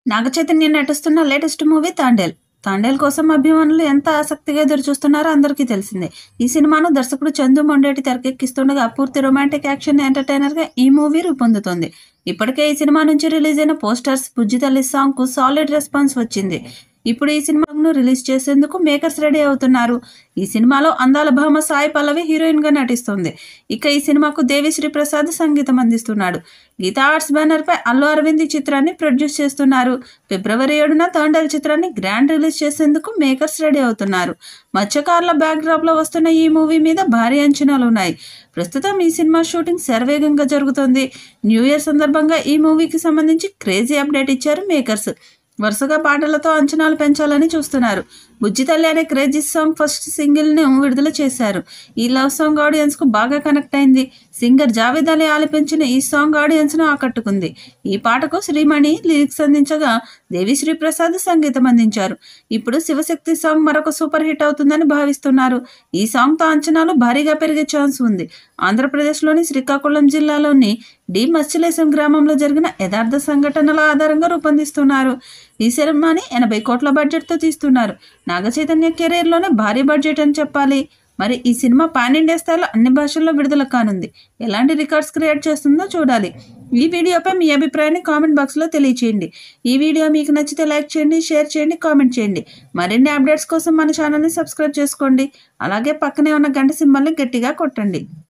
నాగ చైతన్య నటిస్తున్న latest movie Thandel. Thandel కోసం అభిమానులు ఎంత ఆసక్తిగా ఎదురుచూస్తున్నారో అందరికీ తెలిసిందే. ఈ సినిమాను దర్శకుడు చందు మొండేటి తెరకెక్కిస్తుండగా పూర్తి రొమాంటిక్ యాక్షన్ ఎంటర్‌టైనర్‌గా ఈ మూవీ రూపొందుతోంది. ఇప్పటికే ఈ సినిమా నుంచి రిలీజ్ అయిన పోస్టర్స్, బుజ్జి తల్లి సాంగ్‌కు సాలిడ్ రెస్పాన్స్ వచ్చింది. ఇప్పుడు ఈ సినిమాను రిలీజ్ చేసేందుకు మేకర్స్ రెడీ అవుతున్నారు. ఈ సినిమాలో అందాల భామ సాయి పల్లవి హీరోయిన్‌గా నటిస్తుంది. ఇక ఈ సినిమాకు దేవిశ్రీ ప్రసాద్ సంగీతం అందిస్తున్నాడు. గీతా ఆర్ట్స్ బ్యానర్‌పై అల్లు అరవింద్ ఈ చిత్రాన్ని ప్రొడ్యూస్ చేస్తున్నారు. ఫిబ్రవరి 7న తాండేల్ చిత్రాన్ని గ్రాండ్ రిలీజ్ చేసేందుకు మేకర్స్ రెడీ అవుతున్నారు. మత్స్యకారుల బ్యాక్‌డ్రాప్‌లో వస్తున్న ఈ మూవీ మీద భారీ అంచనాలున్నాయి. ప్రస్తుతం ఈ సినిమా షూటింగ్ శరవేగంగా జరుగుతోంది. న్యూ ఇయర్ సందర్భంగా ఈ మూవీకి సంబంధించి క్రేజీ అప్డేట్ ఇచ్చారు మేకర్స్. వరుసగా పాటలతో అంచనాలు పెంచాలని చూస్తున్నారు. బుజ్జి తల్లి అనే క్రేజీ సాంగ్ ఫస్ట్ సింగిల్‌ను విడుదల చేశారు. ఈ లవ్ సాంగ్ ఆడియన్స్‌కు బాగా కనెక్ట్ అయింది. సింగర్ జావేద్ అలీ ఆలపించిన ఈ సాంగ్ ఆడియన్స్‌ను ఆకట్టుకుంది. ఈ పాటకు శ్రీమణి లిరిక్స్ అందించగా దేవిశ్రీ ప్రసాద్ సంగీతం అందించారు. ఇప్పుడు శివశక్తి సాంగ్ మరొక సూపర్ హిట్ అవుతుందని భావిస్తున్నారు. ఈ సాంగ్‌తో అంచనాలు భారీగా పెరిగే ఛాన్స్ ఉంది. ఆంధ్రప్రదేశ్‌లోని శ్రీకాకుళం జిల్లాలోని డి మత్స్యలేశం గ్రామంలో జరిగిన యథార్థ సంఘటనల ఆధారంగా రూపొందిస్తున్నారు. ఈ సినిమాని 80 కోట్ల బడ్జెట్‌తో తీస్తున్నారు. నాగ చైతన్య కెరీర్‌లోనే భారీ బడ్జెట్ అని చెప్పాలి. మరి ఈ సినిమా పాన్ ఇండియా స్థాయిలో అన్ని భాషల్లో విడుదల కానుంది. ఎలాంటి రికార్డ్స్ క్రియేట్ చేస్తుందో చూడాలి. ఈ వీడియోపై మీ అభిప్రాయాన్ని కామెంట్ బాక్స్‌లో తెలియచేయండి. ఈ వీడియో మీకు నచ్చితే లైక్ చేయండి, షేర్ చేయండి, కామెంట్ చేయండి. మరిన్ని అప్డేట్స్ కోసం మన ఛానల్‌ని సబ్స్క్రైబ్ చేసుకోండి. అలాగే పక్కనే ఉన్న గంట సింబల్‌ని గట్టిగా కొట్టండి.